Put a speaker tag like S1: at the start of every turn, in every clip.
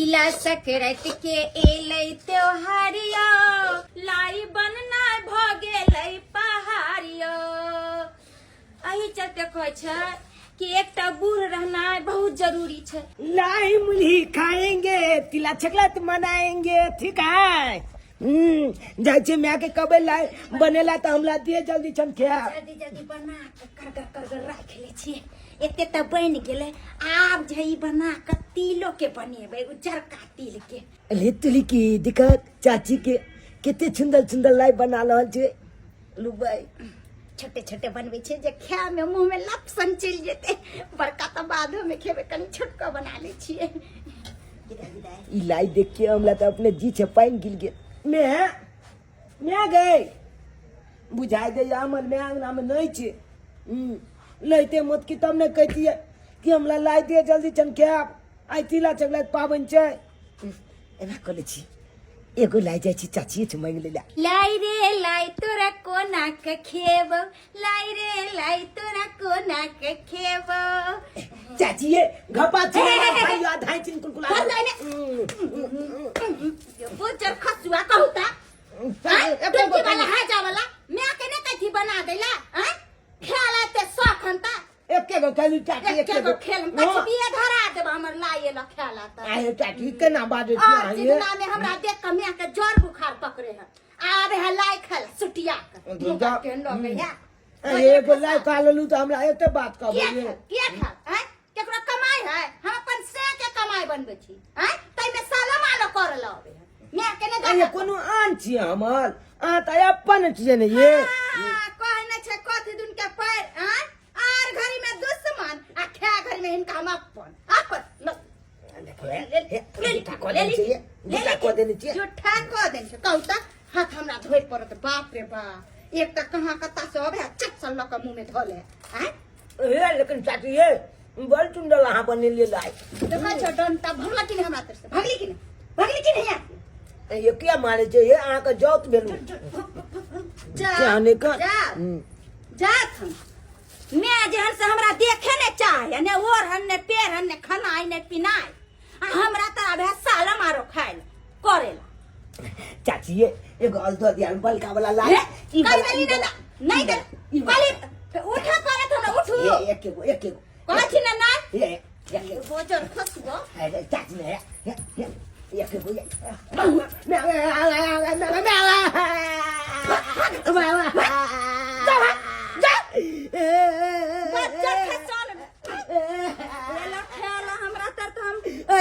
S1: तिला सकरत के एलै त्योहारिया लाई बनना भ गेलै पहाड़िया। एही चलते कहै छै कि एकटा बूढ़ रहना बहुत जरूरी छै।
S2: लाई मुल्ही खाएंगे तिला छकलत मनाएंगे ठीक है। जाय छे मैं के कबे लाई बनेला त हमरा दिए जल्दी छन खा
S1: जल्दी जल्दी बना के कर राख ले छिए। एते त बन गेले आब जई बना के तिलो के बनेबे उज्जर का तिल के।
S2: अरे तुली की दिक्कत चाची के कितने सुंदर सुंदर लाई बना रहल छे लुबाई।
S1: छोटे छोटे बनबे छे जे खाए में मुंह में लपसन चल जेते बड़का त बादो में खेबे कनी छोटका बना ले छिए।
S2: ई लाई देख के हमरा त अपने जी छे पाइन गिल गेल। मैं गई बुझाई दे हमर मैं अंगना में नहीं छे। लैते मत की तब ने कहती है कि हमरा लाई दे जल्दी चन के आई तिला चगला पावन छे। एना करे छी एगो लाई जाय छी चाची छ मांग ले
S1: लाई रे लाई तोरा कोना के खेब लाई रे लाई तोरा कोना के खेब।
S2: चाची ये घपा छे भाई आधाई चिन कुलकुला
S1: बुजर खसुआ कहूता तुमकी वाला है जा वाला मैं के ने कथी बना देला हैं खेला ते सखनता
S2: एके गो खाली चाची
S1: एके गो खेल कचबिए धरा देब हमर लाए ल खेला त
S2: आए चाची केना बाजे छी
S1: आ जितना में हमरा देख के मैं के जोर बुखार पकड़े है आ रे लाई खेल सुटिया के लगे है
S2: एगो लाई खा लेलू त हमरा एते बात कहबे
S1: के खा हैं केकरो कमाई है हम अपन से के कमाई बनबे छी हैं तई में साला मालो कर लबे मैं के ने
S2: ये कोनो आन छी हमर आ त अपन छी ने ये
S1: कहने छे कथि दुन के पैर हैं आर घरी में दुश्मन आ खा घरी में इनका हम अपन झूठा को देने छे कहू त हाथ हमरा धोइ पड़त बाप रे बाप एक त कहां कता से अबे चट लक मुंह में धोले हैं
S2: ए लेकिन चाची ये बड़ सुंदर हां बने ले लाई
S1: देखा छ डंटा भगला कि हमरा तर से भगली कि नहीं यार
S2: ये क्या मारे छे ये आ का जोत बेलू जाने का
S1: जा हम मैं जहन से हमरा देखे ने चाहे ने और हन ने पैर हन ने खाना ने पिनाई आ हमरा त अबे साला मारो खाइल करेला।
S2: चाची ये एगो अलदो ध्यान बलका वाला लाई
S1: ई वाली नहीं दे वाली उठा करे तो ना उठू
S2: ये एक को
S1: कथि ना ना
S2: ये
S1: बोजर खसबो
S2: अरे चाची ने ये को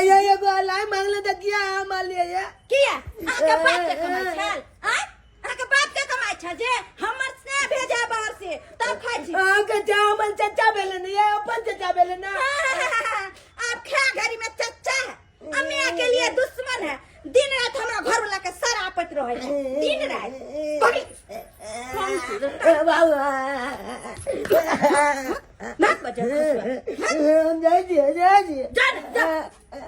S2: ये ये लाई मांगले त किया मार लिए
S1: किया आके बात के कमाई छल हां आके बात के कमाई छ जे हमर से भेजा बाहर से तब खाइ छी
S2: आके चावल चचा बेले नहीं है अपन चचा बेले ना
S1: आप खा घरी में चचा है अम्मी के लिए दुश्मन है दिन रात हमरा घर वाला के सरापत रहे है दिन रात मत बजा
S2: जाई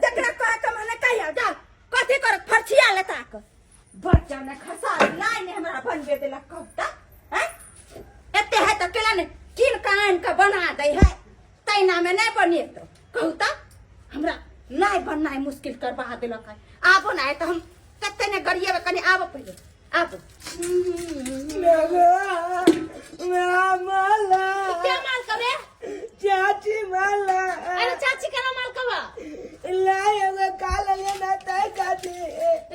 S1: देखना का कमाने कहिया जा कथि कर फरछिया लेता क बच्चा ने खसा लाई ने हमरा बनबे देला कहता हैं एते है त केला ने किन कान का बना दे है तैना में नहीं बने तो कहता हमरा नहीं बनना है मुश्किल करवा देलक है आबो ना त हम कते ने गरिए में कनी आबो पहले आबो
S2: माला
S1: क्या माल करे
S2: चाची माला
S1: अरे चाची केना माल कबा
S2: लाई एगो काल लेना तय काटी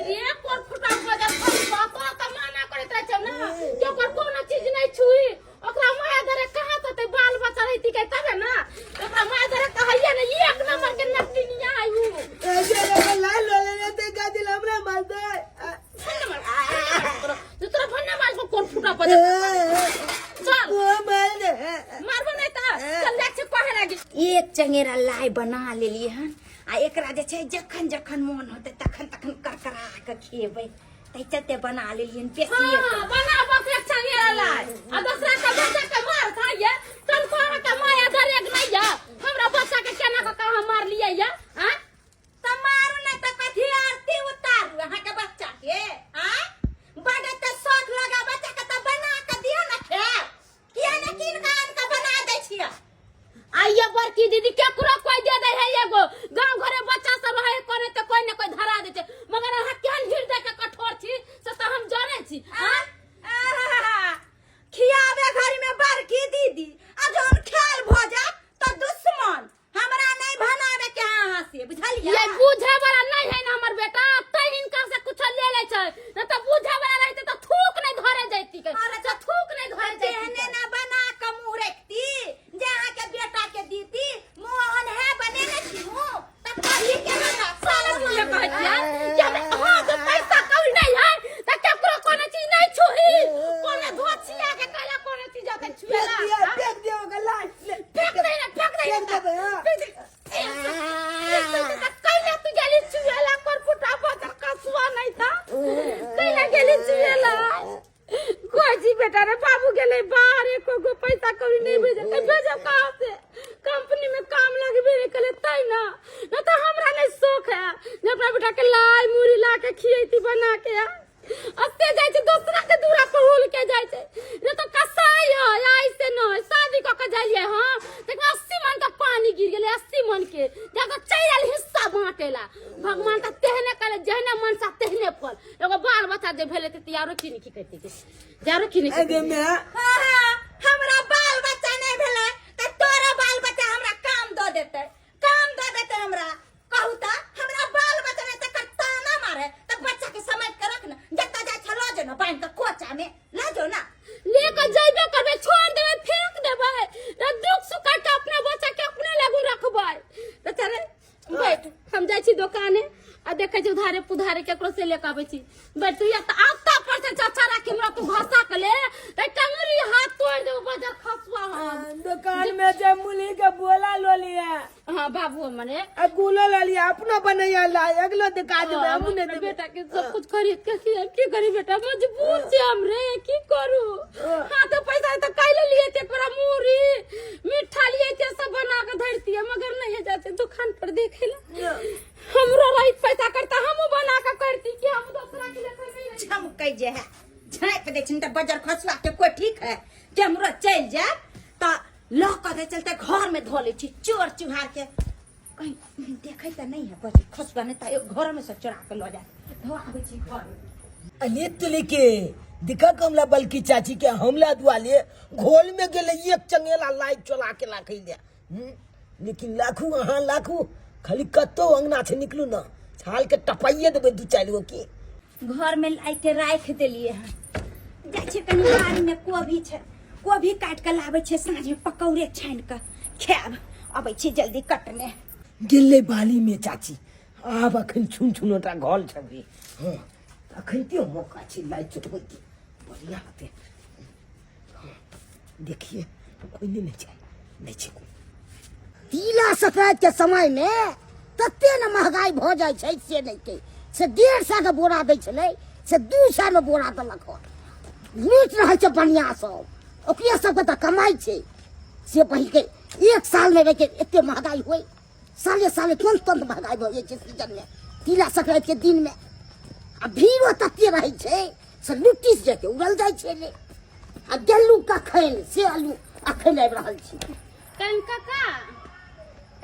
S1: रे कोन फुटा को जा पापा कमाना करे त छ ना जो पर कोनो चीज नहीं छुई ओकरा माया धरे कहां त बाल बच्चा रहती के तबे ना ओकरा माया धरे कहैया ने एक नंबर के नटिनिया आयु
S2: ए लाई लो लेना तय काटी हमरा मार दे
S1: तू तोरा भन्ना मार को कोन फुटा को जा चल
S2: वो मार दे
S1: मारबो नहीं त चल देख से कहे लागी एक चंगेरा लाई बना लेलिए हन आ एकरा जे छै जखन जखन मन होते तखन तखन करकरा के खेबै तै चते बना लेलियन बेसी हां बना बकरे चंगेरा लाई आ दूसरा के बच्चा के मार खाइए तन को के माया दरेग नहीं या हमरा बच्चा के केना के कहां मार लिए या हां त मारू नहीं त कथि आरती उतारू अहां के बच्चा के हां बड़े त शौक लगा बच्चा के त बना के दियो ना खे किया ने किन कान का बना दे छिया आइए बड़की दीदी केकरो कोई दे दे है एगो गांव घरे बच्चा सब है करे त कोई न कोई
S3: ये बुझे वाला नहीं है ना हमर बेटा तै इनका से कुछ ले ले छै न त बुझे वाला रहते त थूक नहीं धरे जैती के
S1: अरे
S3: त थूक नहीं धरे जैती
S1: कहने ना बना के मुंह रखती जहाँ के बेटा के दीती मोहन है बने न थी मुंह तब कही के ना
S3: साला मुझे कहतिया कि हां तो पैसा कौन नहीं है त केकरो कोनो चीज नहीं छुही कोनो धोछिया के कहला कोनो चीज जाके छुएला
S2: फेंक दियो गला
S3: फेंक दे ना कैला तू गेली छुएला कर फुटा बदर कसुआ नहीं था कैला गेली छुएला कोजी बेटा रे बाबू गेले बाहर एको पैसा कौड़ी नहीं भेजब कहां से कंपनी में काम लगबे नहीं कले तै ना न तो हमरा नहीं शौक है जे अपना बेटा के लाई मुरी ला के खियैती बना के अस्ते जाय छै दूसरा के दूरा पर हुल के जाय छै न तो कसाई है ऐसे न शादी क के जाइए हां देखा 80 मन का पानी गिर गेले 80 मन के जाके चैल हिस्सा बांटेला भगवान त तेहने करे जहने मन सा तेहने फल एगो बाल बच्चा जे भेले त यारो की नहीं कहते के यारो की नहीं
S2: अगे मैं
S1: हमरा बाल बच्चा नहीं भेले त तोरा बाल बच्चा हमरा काम दो देते हमरा कहू त हमरा बाल बच्चा ने त ताना मारे त बच्चा के समझ के रख न जत्ता जा छलो जे न बांध के कोचा में ले जो ना
S3: लेके जाइबे करबे छोड़ देबे फेंक देबे रे दुख सुख के अपने बच्चा के अपने लगू रखबै त चले बैठ हम जाय छी दुकाने आ देखे छी उधारे पुधारे केकरो से लेके आबै छी बैठ तू या त आता पर से चाचा राखी हमरा तू घसा के ले त टंगरी हाथ तोड़ देबो बजा खसवा हम
S2: दुकान में जे मुली के बोला लो लिया
S3: हां बाबू मने
S2: अब गुलो ला लिया अपना बनैया ला अगलो दिखा देबे हम ने
S3: अपने बेटा के सब कुछ खरीद के की करी बेटा मजबूर छी हम रे की करू हां तो पैसा तो काइले लिए थे पर मूरी मीठा लिए थे सब बना के धरती है मगर नहीं जाते दुकान पर देखेला हमरो राइट पैसा करता हम बना के करती कि हम दूसरा के लेकर नहीं
S1: झमकै जे है झाँप दे छिन त बजर खसवा के कोई ठीक है जे हमरा चल जाए त ल क दे चलते घर में धो ले छी चोर चुहार के कहीं देखे त नहीं है बजर खसवा ने त घर में से चोरा के ल जाए धो आबै छी घर
S2: अले तुले के दिखा कमला बल्कि चाची के हमला दुआ ले घोल में गेले एक चंगेला लाइट चला के लाखै ले लेकिन लाखू हां लाखू खाली कत्तो अंगना से निकलू ना छाल के टपाइए देबे दू चार गो की
S1: घर में लाइट राख देलिए हैं जाय छै कनी बाड़ी में कोभी काट के लाबै छै साँझ में पकौड़े छान के खाब अबै छी जल्दी कटने
S2: गेले बाली में चाची आब अखन छुन छुनोटा घोल छबी हां अखन त्यो मौका छै लाइट चटबै की बढ़िया होते देखिए कोई नहीं छै
S4: तिला संक्रांति के समय में तते न महंगाई भ जाय छै से नहीं के से 150 के बोरा दै छले से 200 में बोरा देलक लूट रहे छै बढ़िया सब ओकरे सब के त कमाई छै से पहिल के एक साल में रह के एते महंगाई होई साले तुरंत महंगाई भ जाय छै सीजन में तिला संक्रांति के दिन में आ भीड़ो तते रहे छै से लुट्टी से के उड़ल जाय छै रे आ गेलू कखन से आलू अखन आबि रहल छी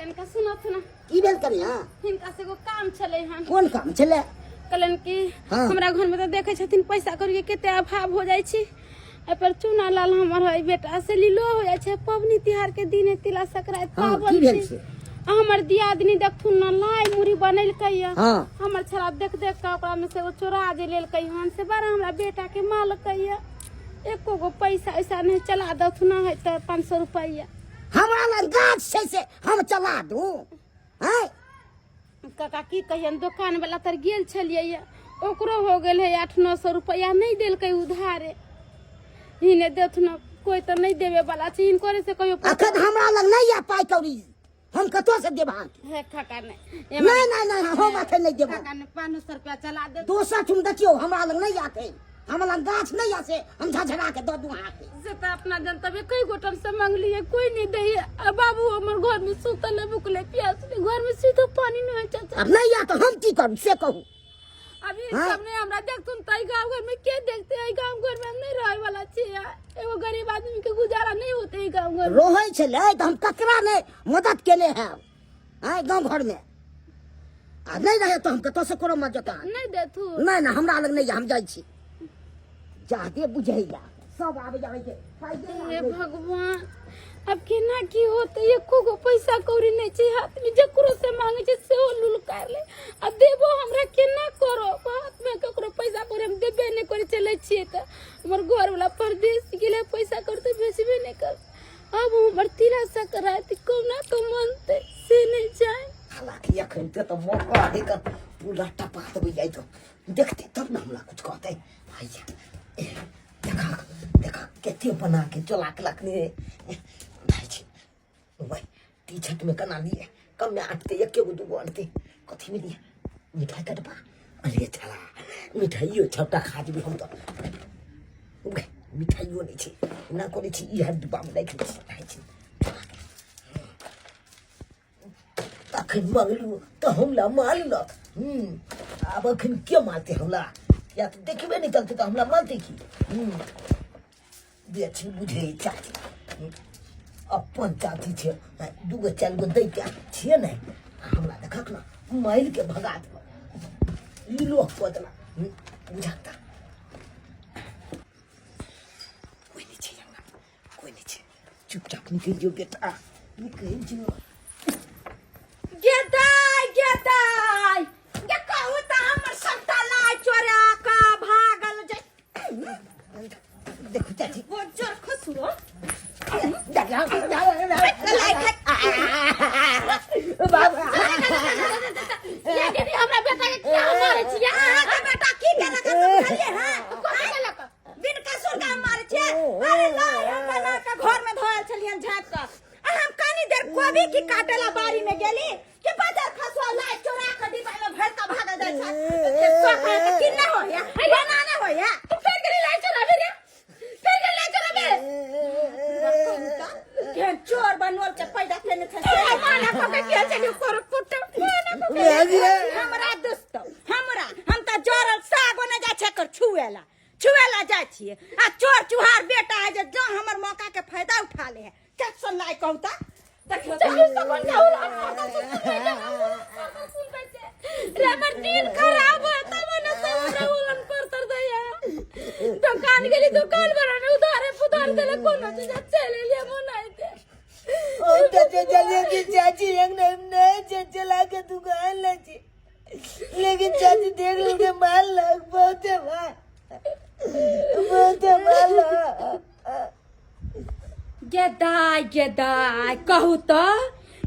S3: कनका सुनो ना
S4: की भेल कनिया
S3: हिनका से एगो काम चले हन
S4: कोन काम छले
S3: कलन की
S4: हाँ।
S3: हमरा घर में तो देखे छथिन पैसा करके केते अभाव हो जाय छी ए पर चूना लाल हमर है बेटा से लीलो हो जाय छै पबनी तिहार के दिन तिला संक्रांति
S4: हाँ,
S3: पावन
S4: की भेल
S3: छी
S4: छै
S3: हमर दियादनी देखथुन ना लाई मुरी बनैल कहिया
S4: हाँ।
S3: हमर छरा देख के ओकरा में से एगो चोरा जे लेल कहियन से बारा हमरा बेटा के माल कहिया एको गो पैसा ऐसा नहीं चला दथुना है त 500 रुपया
S4: हमरा लग गाछ छै से हम चला दू हैं
S3: काका की कहियन दुकान वाला तर गेल छलिए ओकरो हो गेल है 800-900 रुपया नहीं देलकै उधारे हिने देथुना कोई तो नहीं देवे वाला छै इनकोरे से कहियो
S4: अखन हमरा लग नहीं आ पाई कौड़ी हम कतो से देबा
S3: है काका ने
S4: नहीं हम अखन नहीं देबा
S3: काका ने 500 रुपया चला दे
S4: दोसर तुम देखियो हमरा लग नहीं आते हमरा लग गाछ नहीं आसे हम झझरा के दो दू हाथ
S3: से त अपना जनतबे कई गोटम से मांगलिए कोई नहीं दे आ बाबू हमर घर में सुतल है भूखले प्यास ले घर में सीधो पानी नहीं है चाचा
S4: अब नहीं आ तो हम की करू से कहू
S3: अभी सब ने हमरा देखथुन तई गांव घर में के देखते है गांव घर में हम नहीं रहे वाला छी एगो गरीब आदमी के गुजारा नहीं होते गांव घर
S4: रोहै छले त हम ककरा ने मदद केले है हैं गांव घर में आ नहीं रहे तो हम कतो से कोनो मदद
S3: नहीं देथु
S4: नहीं हमरा लग नहीं हम जाय छी जादे बुझैला सब आबे जावे के
S3: हे भगवान अब केना की होते एको गो पैसा कौड़ी नहीं छै हाथ में, जकरो से मांगे छै से लुलकार ले आ देबो हमरा केना करो, हाथ में ककरो पैसा कौड़ी हम देबे नहीं करे चले छिए त हमर घर वाला परदेश गेले पैसा करते भेजबे नहीं कर। अब हमर तिला सकरात कोना तो मनते से नहीं जाए।
S2: हालांकि अखन तो मौका देकर पूरा टपा दबे जाए तो देखते तब ना हमरा कुछ कहते। भैया देखा देखा केते बना के चला के लखने भाई छी वही टी शर्ट में कना लिए कम में आटते एक के दू आनते कथी में लिए मिठाई का डब्बा अरे चला मिठाइयो छोटा खा जेबे हम तो मिठाइयो नहीं छी ना करे छी ई हर डब्बा में राख छी अखन मंगलू तो हमला मारलक। अब अखन क्या मारते हमला, या तो देखबे नहीं चलते तो हमला मारते की। बेची बुझे चाची अपन चाची छे दूगो चार गो दै के छे नहीं हमला देखक ना माइल के भगा दे ई लोग पतला बुझाता कोई नहीं छे हमरा कोई नहीं छे चुपचाप निकल जो बेटा निकल जो।
S1: गेदाई गेदाई ये कहू त हमर सबटा लाई चोरा का भागल जाय।
S2: देखो चाची
S1: वो जोर खसुरो
S2: बाबा
S3: ये दीदी हमरा बेटा के क्या मारे छिए,
S1: अहाँ के बेटा की केना के बुझलिए हां बिन कसूर का मारे छे। अरे लाई हम बना के घर में धोयल छलियन झाप का हम कनी देर कोबी की काटेला बारी में गेली कि बाजार खसुआ लाई चोरा के डिब्बा में भर के भाग जाय छै। सोखा के किन्ना होया बनाना होया तू फिर गेली लाई चोरा रे फिर गेली लाई चोरा के चोर बनवल के पैदा केने छै माना को के किया चली कर कुट हमरा दोस्त हमरा हम त जोरल सागो न जाय छै कर छुएला जाय छिए आ चोर चुहार बेटा है जे जो हमर मौका के फायदा उठा ले है कैसन लाई कहता देखियो तो कौन जाऊला
S3: हमर दिन खराब है तब न सब उलन कर दया दुकान गेली दुकान पर उधार देले कोनो चीज चले ले मनाई दे
S2: ओ तो चलिए कि चाची एक ने चला के दुकान लगी लेकिन चाची देख लो के माल लग बहुत माल
S1: गेदाई कहू तो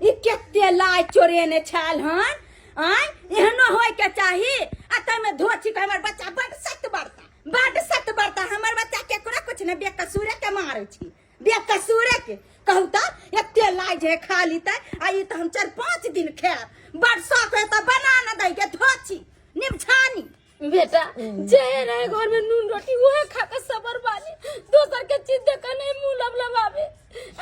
S1: ई केते लाई चोरेने छाल हन आय एहनो होय के चाही आ तमे धोची के हमर बच्चा बड सत बड़ता हमर बच्चा केकरा कुछ ने बेकसूरे के मारै छी बेकसूरे के कहू तो एते लाई जे खाली त आ ई त हम 4-5 दिन खाब बड शौक है त बना न दै के धोची निमछानी
S3: बेटा जे रहे घर में नून रोटी वो खा के सबर बानी दोसर के चीज देख नहीं मुंह लबलबावे।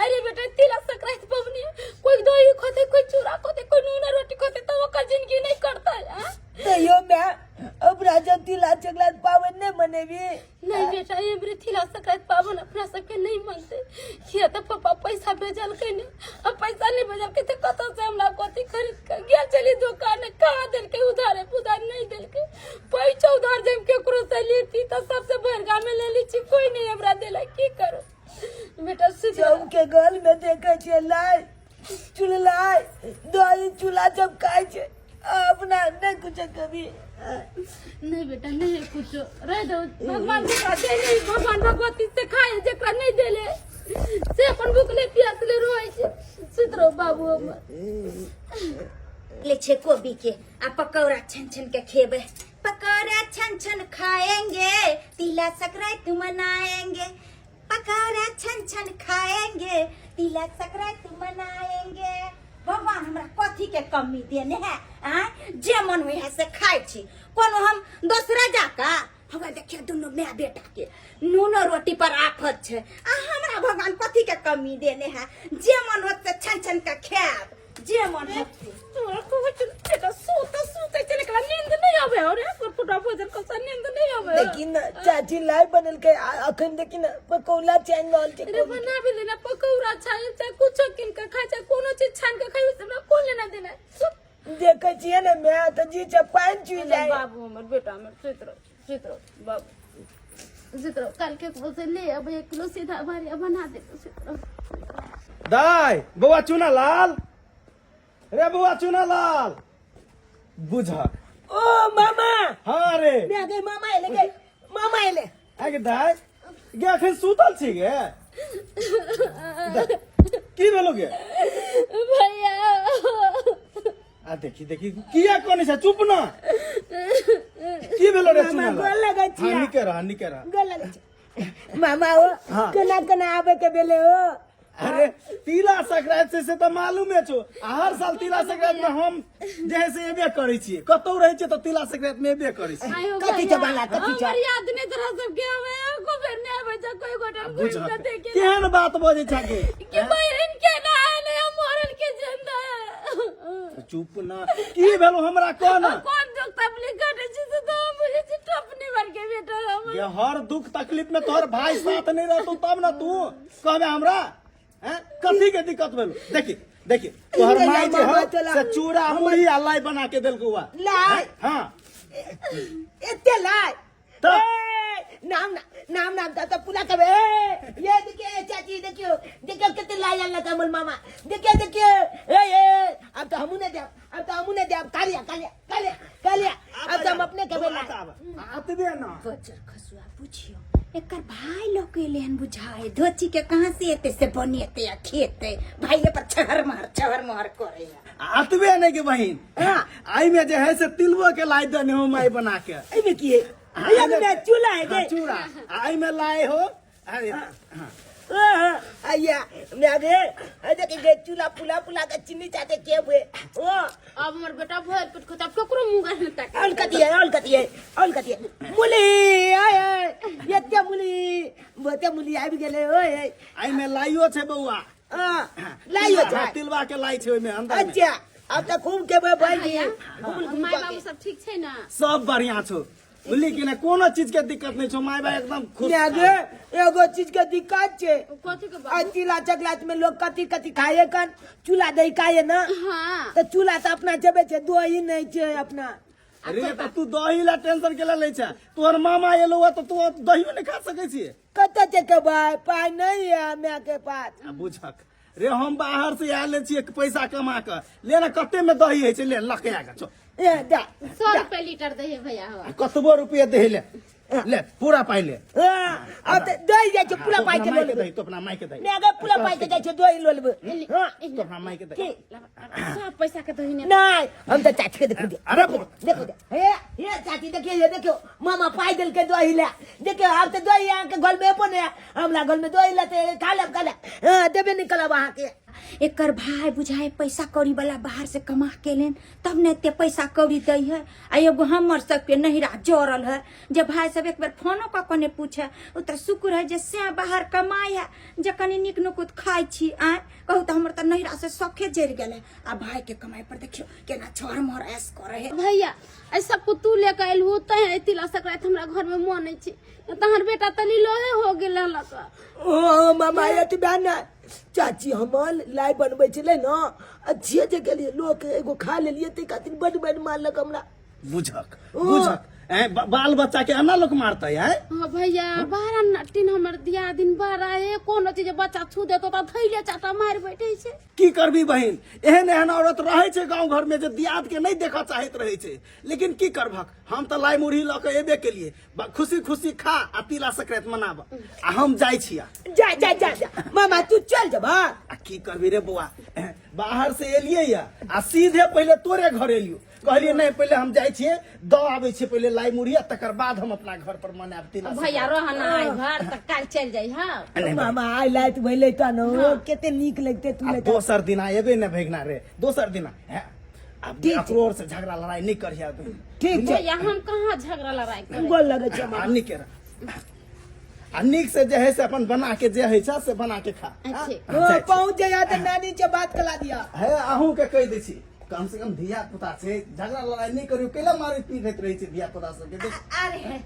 S3: अरे बेटा तिला संक्रांति पवनी कोई दही खोते कोई चूरा खोते कोई नून रोटी खोते तो वो का जिंदगी नहीं करता है।
S2: तो यो मैं अब राजा तिला चकलात पावन ने मनेबी
S3: नहीं बेटा ये मेरे तिला संक्रांति पावन अपना सबके नहीं मनते किया तो पापा पैसा भेजल के ने अब पैसा नहीं भेजल के तो कत से हमरा कोती खरीद के गेल चली दुकान कहा देल के उधारे पुधार नहीं देल के पैसा उधार जम के करो से लेती तो सबसे बरगा में ले ली छी कोई नहीं हमरा देला की करो बेटा
S2: जब के गल में देखे छे लाई चुलाई दही चूल्हा जब खाए छे अपना नहीं कुछ कभी
S3: नहीं बेटा नहीं कुछ रह दो भगवान के दे नहीं भगवान भगवती से खाए जकरा नहीं देले से अपन भूखले प्यासले रोए छे सुतरो बाबू हमर
S1: ले छे कोबी के आ पकौड़ा छन के खेबे पकौड़ा छन खाएंगे तिला संक्रांति मनाएंगे पकौड़ा छन खाएंगे तिला संक्रांति मनाएंगे। भगवान हमरा कथी के कमी देने है आ जे मन हुई है से खाइ छी कोनो हम दूसरा जाका हमरा देखिए दोनों मैं बेटा के नून रोटी पर आफत छे आ हमरा भगवान कथी के कमी देने है जे मन होत से छन के खाब जे मन होत
S3: तोरा को बेटा सोते चले कला नींद नहीं आवे और पुटा भोजन को नींद नहीं आवे
S2: लेकिन चाची लाई बनल के अखन देखी ना पकौड़ा छान रहल छे
S3: अरे बना भी लेना पकौड़ा छान चाहे कुछ किन के खाए चाहे कोनो चीज छान के खाई हमरा कौन लेना देना
S2: देखे छिए ना मैं तो जी चपान चुई जाए
S3: बाबू हमर बेटा हमर चित्र बाबू चित्र कल के से ले अब 1 किलो सीधा भरिया बना दे चित्र
S5: दाई बउआ चुना लाल रे बउआ चुना लाल बुझा
S2: ओ मामा
S5: हाँ रे
S2: मैं गई मामा एले गई मामा एले
S5: आगे दाई गे अखन सुतल छी गे की भेलो गे
S3: भैया
S5: आ देखी देखी किया कोनी से चुप ना की भेलो रे चुना
S2: गोल लगै छिया।
S5: हाँ निके रह
S2: गोल लगै छै मामा हो
S5: हाँ।
S2: केना केना आबे के बेले हो
S5: अरे तिला संक्रांति से तो मालूम है छो हर साल तिला संक्रांति में हम जैसे एबे करै छियै कतौ रहै छियै तो तिला संक्रांति में एबे करै छियै
S3: आयो
S2: कथी
S3: भैया,
S2: छै बाला, कथी छै?
S3: हमर याद नहीं तरह सब के हवे को फिर नहीं आवे जा कोई गोटा
S5: बुझ
S3: घुम के देखे
S5: केहन बात बजै छाके
S3: कि बहन के ना आने मरल के जिंदा है
S5: चुप ना की भेलो हमरा कह ना
S3: कौन दुख तकलीफ काटे छी से तो मुझे टपनी भर के बेटा हम
S5: ये हर दुख तकलीफ में तोहर भाई साथ नहीं रहतो तब ना तू कहबे हमरा हैं कथी के दिक्कत भेलो देखी देखी तोहर माई जे हो से चूड़ा मुरही आ लाई बना के देलको हुआ
S2: लाई
S5: हां
S2: एते लाई
S5: तो
S2: नाम नाम नाम तो पूरा कबे ये देखिए चाची देखियो देखियो कितने लाई अल्लाह का मोल मामा देखियो देखियो ए अब तो हमू ने दे अब तो हमू ने दे कालिया कालिया कालिया कालिया अब तो हम अपने कबे लाई
S5: आतबे ना
S1: बजर खसुआ पूछियो एकर भाई लोग के लेन बुझाए धोची के कहां से एते से बनेते या खेते भाई पर छहर मार करे
S5: आतबे नहीं के बहिन
S2: हां
S5: आई में जे है से तिलबो के लाई देने हो माई बना के
S2: ए में किए ये में चूल्हा है
S5: हाँ,
S2: के
S5: चूड़ा आई में लाए हो अरे हाँ
S2: आया मैं आगे देखिए चूल्हा पुला पुला के चिन्नी चाटे के हुए ओ
S3: अब हमर बेटा भर पेट खता ककरो मुंह गन तक
S2: ऑल कती है मुली आय ये क्या मुली आ भी गेले ओए
S5: आई में लाइयो छे बउआ
S2: लाइयो छै
S5: तिलबा के लाई छे ओय में अंदर में
S2: अच्छा अब तक खूब के भाई
S3: माय बाबू सब ठीक छै ना
S5: सब बढ़िया छो बुझली कि ना कोनो चीज के दिक्कत नहीं छो माय बा एकदम खुश
S2: मैं आगे एगो चीज के दिक्कत छै
S3: कथि के
S2: आ चूल्हा चकलात में लोग कथी कथी खाए कन चूल्हा दही खाए ना
S3: हां
S2: तो चूल्हा तो अपना जबे छै दो ही नहीं छै अपना
S5: अरे तो तू दही ला टेंशन के ले छै तोहर मामा एलो तो तू दही नहीं खा सकै छी
S2: कत छै के भाई पाई नहीं है मैं के पास
S5: बुझक रे हम बाहर से आले छी पैसा कमा के ले ना कते में दही है छै ले लकया के छो
S2: ए दा
S3: 100 रुपए लीटर दे भैया हो
S5: कतबो रुपया दे ले पूरा पाई ले
S2: अब तो दही जाय छै पूरा पाई के
S5: माई के
S2: ले
S5: दही तो अपना माई के दही
S2: मैं अगर पूरा पाई के जाय छै दही लो लेबे हां
S5: तो अपना माई के दही
S3: सब पैसा के दही ने
S2: नहीं हम तो चाची के देखो
S5: अरे
S2: देखो हे चाची देखिए ये देखो मामा पाई दिल के दही ले देखियो अब तो दही यहाँ के घर में अपन हमला घर में दही लेते खा ले हां देबे निकला वहां के
S1: एकर भाई बुझाए पैसा कौड़ी वाला बाहर से कमा के लेन तब ने ते पैसा कौड़ी दई है आ एगो हमर सब के नहिरा जोड़ल है जे भाई सब एक बार फोनो क के ने पूछे उ त शुक्र है जे से बाहर कमाय है जे कनी निक नुकुत खाई छी आ कहू त हमर त नहिरा से सखे जर गेले आ भाई के कमाई पर देखियो केना छोर मोर ऐस करे है
S3: भैया ऐसा कुतू लेके आइल होते हैं तिला संक्रांति हमरा घर में मन नहीं छी तहर बेटा तनी लोहे हो गेल लका
S2: ओ मामा ये तो बहन चाची हमल लाई बनबै छले न अच्छे जे गेलिए लोग एगो खा लेलिए ते खातिर बड मारलक हमरा
S5: बुझक बाल बच्चा के अन्ना लोग मारता है
S3: हां भैया बारह नटिन हमर दिया दिन बारह है कोनो चीज बच्चा छू देतो त थैले चाटा मार बैठे छै
S5: की करबी बहिन एहन औरत रहे छै गांव घर में जे दियाद के नहीं देखा चाहत रहे छै लेकिन की करभक हम तो लाई मुरही ल के एबे के लिए खुशी खुशी खा आ तिला संक्रांति मनाब आ हम जाय छिया
S2: जा मामा तू चल जबा
S5: आ की करबी रे बुआ बाहर से एलिए या आ सीधे पहले तोरे घर एलियो कहलिए नहीं पहले हम जाय छिए द आबै छिए पहले लाई मुरही तकर बाद हम अपना घर पर मनाब तिला
S3: भैया रहना है घर तक काल चल जाई हां
S2: मामा आई लाइट भइले त न केते नीक लगते तू ले
S5: दोसर दिना एबे न भेगना रे दोसर दिना अब अकरोर से झगड़ा लड़ाई नहीं करिया
S2: ठीक छै
S3: भैया हम कहां झगड़ा लड़ाई करे
S2: गोल लगे छै मामा
S5: निक आ निक से जे है से अपन बना के जे है से बना के खा
S3: अच्छे
S2: पहुंच जाया त नानी से बात कला दिया
S5: है आहू के कह दै छी कम से कम धिया पुता से झगड़ा लड़ाई नहीं करियो केला मारे पीट रही छै धिया पुता सब के
S1: अरे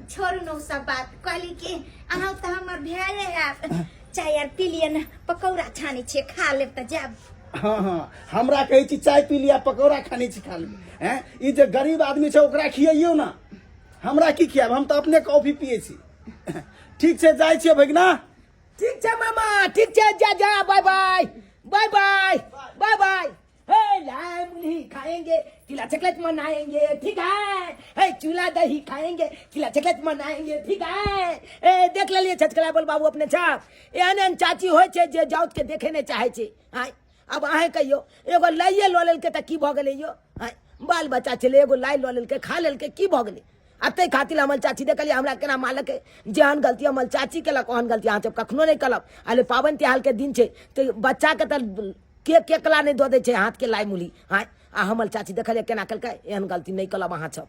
S1: छोड़ू न सब बात कहली कि अहाँ त हमर भेले है चाय यार पी लिए न पकौड़ा छानी छे खा लेब त जाब
S5: हाँ हमरा कहै छी चाय पी लिया पकौड़ा खानी छी खा ली हैं ई जे गरीब आदमी छै ओकरा खियैयो ना हमरा की खियाब हम त अपने कॉफी पिए छी ठीक छै जाय छियै भगना
S2: ठीक है मामा, ठीक है, जा जा, bye bye, bye bye, bye bye. हे लाए मुली खाएंगे, तिला चॉकलेट मनाएंगे, ठीक है। हे चूल्हा दही खाएंगे, तिला चॉकलेट मनाएंगे, ठीक है। ए देख लेलिए छचकला बोल बाबू अपने छाप एहन चाची होइ छै जे जाउत के देखे नहीं चाहे छै। आय अब अहें कहियो एगो लाइए लऽ लेलकै तऽ की भऽ गेलै यो। आय बाल बच्चा छलै एगो लाई लऽ लेलकै खा लेलकै की भऽ गेलै। आ ताहि खातिर हमर चाची देखलिए हमरा केना मालक जेहन गलती हमर चाची केलक ओहन गलती अहाँ सब कखनो नहीं करब। अरे पाबनि त्योहार के दिन छै तऽ बच्चा के तऽ केकला नहीं दऽ दै छै हाथ के लाई मुली। हाँ आ हमर चाची देखलिए केना केलकै एहन गलती नहीं करब अहाँ सब।